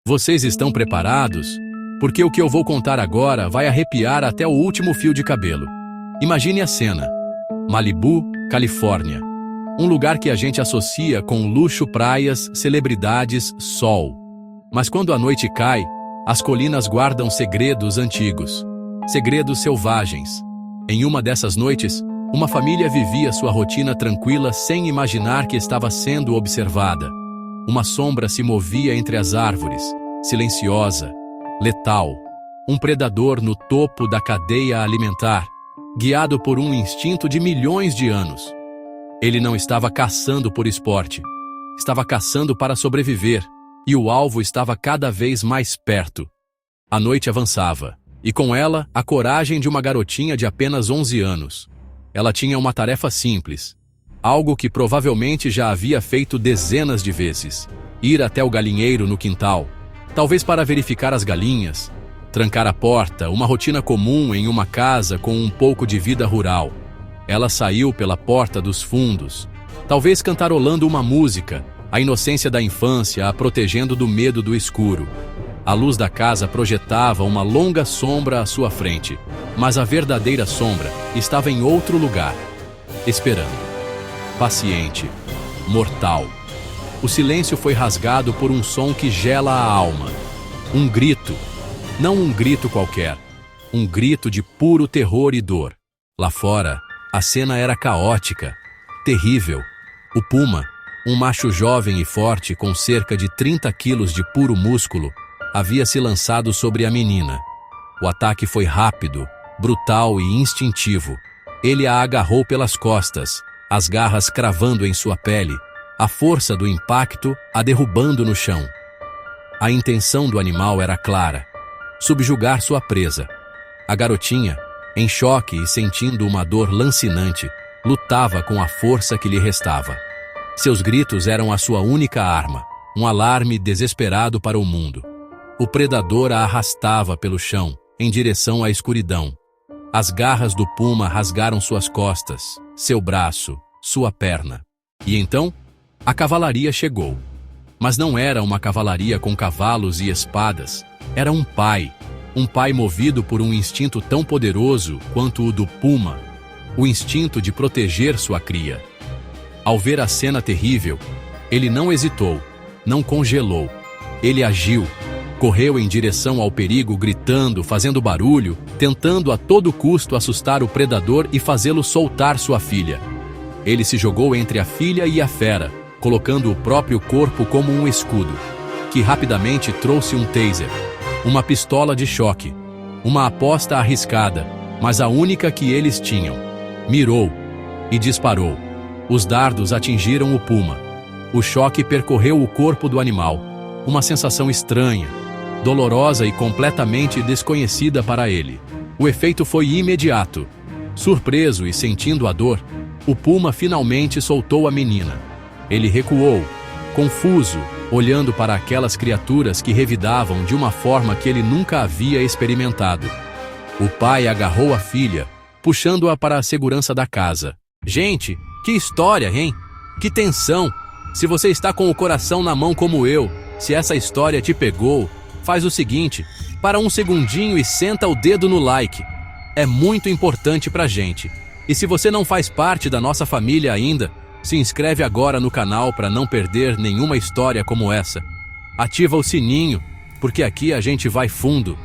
Vocês estão preparados? Porque o que eu vou contar agora vai arrepiar até o último fio de cabelo. Imagine a cena. Malibu, Califórnia. Um lugar que a gente associa com luxo, praias, celebridades, sol. Mas quando a noite cai, as colinas guardam segredos antigos. Segredos selvagens. Em uma dessas noites, uma família vivia sua rotina tranquila sem imaginar que estava sendo observada. Uma sombra se movia entre as árvores, silenciosa, letal. Um predador no topo da cadeia alimentar, guiado por um instinto de milhões de anos. Ele não estava caçando por esporte, estava caçando para sobreviver, e o alvo estava cada vez mais perto. A noite avançava, e com ela, a coragem de uma garotinha de apenas 11 anos. Ela tinha uma tarefa simples, algo que provavelmente já havia feito dezenas de vezes: ir até o galinheiro no quintal, talvez para verificar as galinhas, trancar a porta, uma rotina comum em uma casa com um pouco de vida rural. Ela saiu pela porta dos fundos, talvez cantarolando uma música, a inocência da infância a protegendo do medo do escuro. A luz da casa projetava uma longa sombra à sua frente, mas a verdadeira sombra estava em outro lugar, esperando. Paciente, mortal. O silêncio foi rasgado por um som que gela a alma. Um grito. Não um grito qualquer. Um grito de puro terror e dor. Lá fora, a cena era caótica, terrível. O puma, um macho jovem e forte com cerca de 30 quilos de puro músculo, havia se lançado sobre a menina. O ataque foi rápido, brutal e instintivo. Ele a agarrou pelas costas, as garras cravando em sua pele, a força do impacto a derrubando no chão. A intenção do animal era clara: subjugar sua presa. A garotinha, em choque e sentindo uma dor lancinante, lutava com a força que lhe restava. Seus gritos eram a sua única arma, um alarme desesperado para o mundo. O predador a arrastava pelo chão, em direção à escuridão. As garras do puma rasgaram suas costas, seu braço, sua perna. E então, a cavalaria chegou. Mas não era uma cavalaria com cavalos e espadas. Era um pai movido por um instinto tão poderoso quanto o do puma, o instinto de proteger sua cria. Ao ver a cena terrível, ele não hesitou, não congelou. Ele agiu. Correu em direção ao perigo, gritando, fazendo barulho, tentando a todo custo assustar o predador e fazê-lo soltar sua filha. Ele se jogou entre a filha e a fera, colocando o próprio corpo como um escudo, que rapidamente trouxe um taser, uma pistola de choque, uma aposta arriscada, mas a única que eles tinham. Mirou e disparou. Os dardos atingiram o puma. O choque percorreu o corpo do animal, uma sensação estranha, dolorosa e completamente desconhecida para ele. O efeito foi imediato. Surpreso e sentindo a dor, o puma finalmente soltou a menina. Ele recuou, confuso, olhando para aquelas criaturas que revidavam de uma forma que ele nunca havia experimentado. O pai agarrou a filha, puxando-a para a segurança da casa. Gente, que história, hein? Que tensão! Se você está com o coração na mão como eu, se essa história te pegou, faz o seguinte: para um segundinho e senta o dedo no like. É muito importante pra gente. E se você não faz parte da nossa família ainda, se inscreve agora no canal para não perder nenhuma história como essa. Ativa o sininho, porque aqui a gente vai fundo.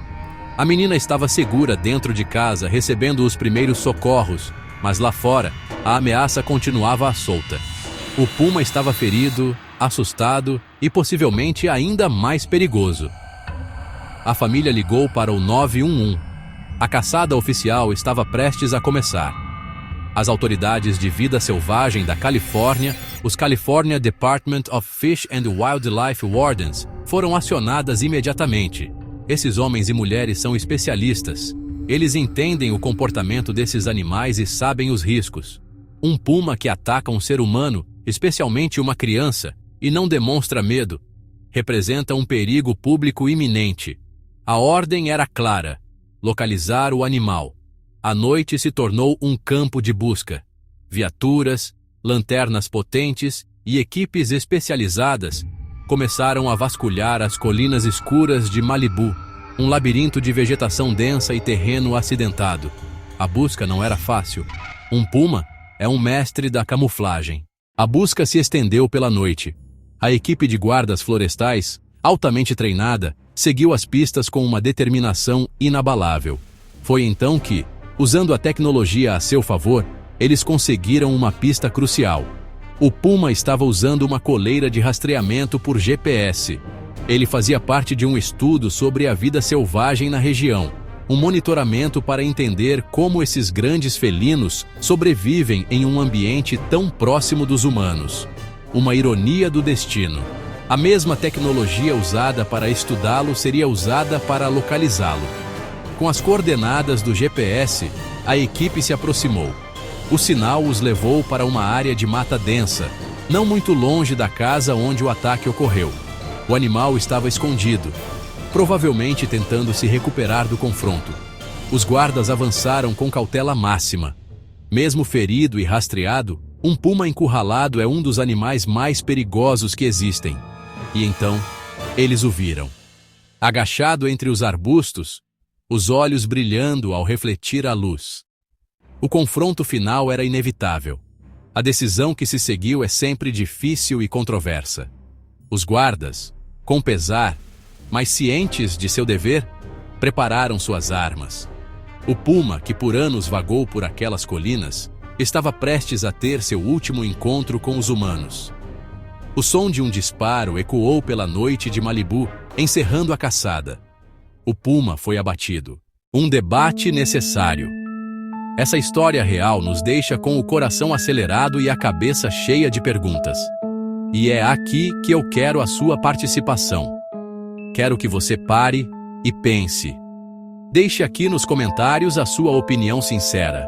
A menina estava segura dentro de casa, recebendo os primeiros socorros, mas lá fora, a ameaça continuava à solta. O puma estava ferido, assustado e possivelmente ainda mais perigoso. A família ligou para o 911. A caçada oficial estava prestes a começar. As autoridades de vida selvagem da Califórnia, os California Department of Fish and Wildlife Wardens, foram acionadas imediatamente. Esses homens e mulheres são especialistas. Eles entendem o comportamento desses animais e sabem os riscos. Um puma que ataca um ser humano, especialmente uma criança, e não demonstra medo, representa um perigo público iminente. A ordem era clara: localizar o animal. A noite se tornou um campo de busca. Viaturas, lanternas potentes e equipes especializadas começaram a vasculhar as colinas escuras de Malibu, um labirinto de vegetação densa e terreno acidentado. A busca não era fácil. Um puma é um mestre da camuflagem. A busca se estendeu pela noite. A equipe de guardas florestais, altamente treinada, seguiu as pistas com uma determinação inabalável. Foi então que, usando a tecnologia a seu favor, eles conseguiram uma pista crucial. O puma estava usando uma coleira de rastreamento por GPS. Ele fazia parte de um estudo sobre a vida selvagem na região, um monitoramento para entender como esses grandes felinos sobrevivem em um ambiente tão próximo dos humanos. Uma ironia do destino. A mesma tecnologia usada para estudá-lo seria usada para localizá-lo. Com as coordenadas do GPS, a equipe se aproximou. O sinal os levou para uma área de mata densa, não muito longe da casa onde o ataque ocorreu. O animal estava escondido, provavelmente tentando se recuperar do confronto. Os guardas avançaram com cautela máxima. Mesmo ferido e rastreado, um puma encurralado é um dos animais mais perigosos que existem. E então, eles o viram. Agachado entre os arbustos, os olhos brilhando ao refletir a luz. O confronto final era inevitável. A decisão que se seguiu é sempre difícil e controversa. Os guardas, com pesar, mas cientes de seu dever, prepararam suas armas. O puma, que por anos vagou por aquelas colinas, estava prestes a ter seu último encontro com os humanos. O som de um disparo ecoou pela noite de Malibu, encerrando a caçada. O puma foi abatido. Um debate necessário. Essa história real nos deixa com o coração acelerado e a cabeça cheia de perguntas. E é aqui que eu quero a sua participação. Quero que você pare e pense. Deixe aqui nos comentários a sua opinião sincera.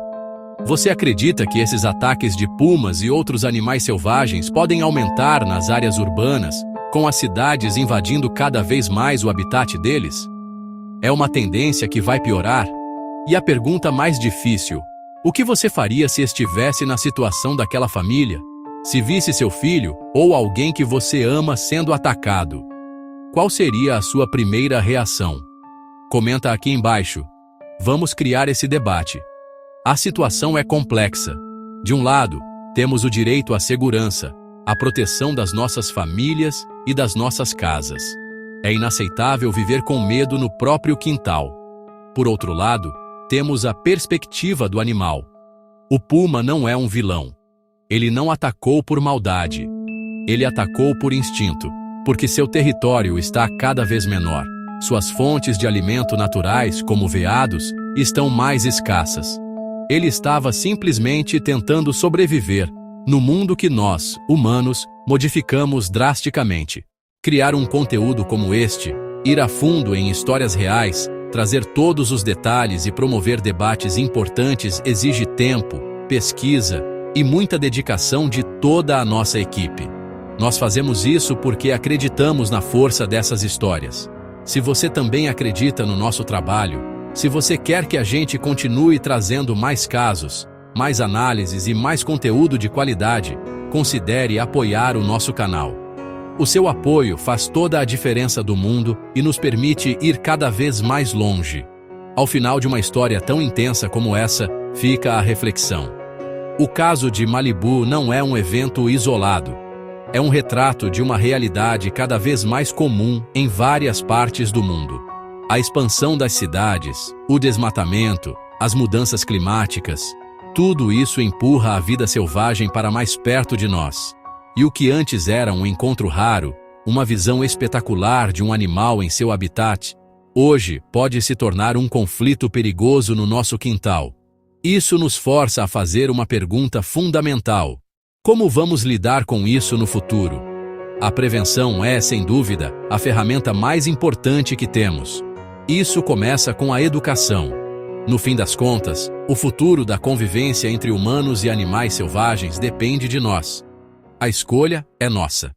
Você acredita que esses ataques de pumas e outros animais selvagens podem aumentar nas áreas urbanas, com as cidades invadindo cada vez mais o habitat deles? É uma tendência que vai piorar? E a pergunta mais difícil: o que você faria se estivesse na situação daquela família? Se visse seu filho ou alguém que você ama sendo atacado? Qual seria a sua primeira reação? Comenta aqui embaixo. Vamos criar esse debate. A situação é complexa. De um lado, temos o direito à segurança, à proteção das nossas famílias e das nossas casas. É inaceitável viver com medo no próprio quintal. Por outro lado, temos a perspectiva do animal. O puma não é um vilão. Ele não atacou por maldade. Ele atacou por instinto, porque seu território está cada vez menor. Suas fontes de alimento naturais, como veados, estão mais escassas. Ele estava simplesmente tentando sobreviver no mundo que nós, humanos, modificamos drasticamente. Criar um conteúdo como este, ir a fundo em histórias reais, trazer todos os detalhes e promover debates importantes exige tempo, pesquisa e muita dedicação de toda a nossa equipe. Nós fazemos isso porque acreditamos na força dessas histórias. Se você também acredita no nosso trabalho, se você quer que a gente continue trazendo mais casos, mais análises e mais conteúdo de qualidade, considere apoiar o nosso canal. O seu apoio faz toda a diferença do mundo e nos permite ir cada vez mais longe. Ao final de uma história tão intensa como essa, fica a reflexão. O caso de Malibu não é um evento isolado. É um retrato de uma realidade cada vez mais comum em várias partes do mundo. A expansão das cidades, o desmatamento, as mudanças climáticas, tudo isso empurra a vida selvagem para mais perto de nós. E o que antes era um encontro raro, uma visão espetacular de um animal em seu habitat, hoje pode se tornar um conflito perigoso no nosso quintal. Isso nos força a fazer uma pergunta fundamental: como vamos lidar com isso no futuro? A prevenção é, sem dúvida, a ferramenta mais importante que temos. Isso começa com a educação. No fim das contas, o futuro da convivência entre humanos e animais selvagens depende de nós. A escolha é nossa.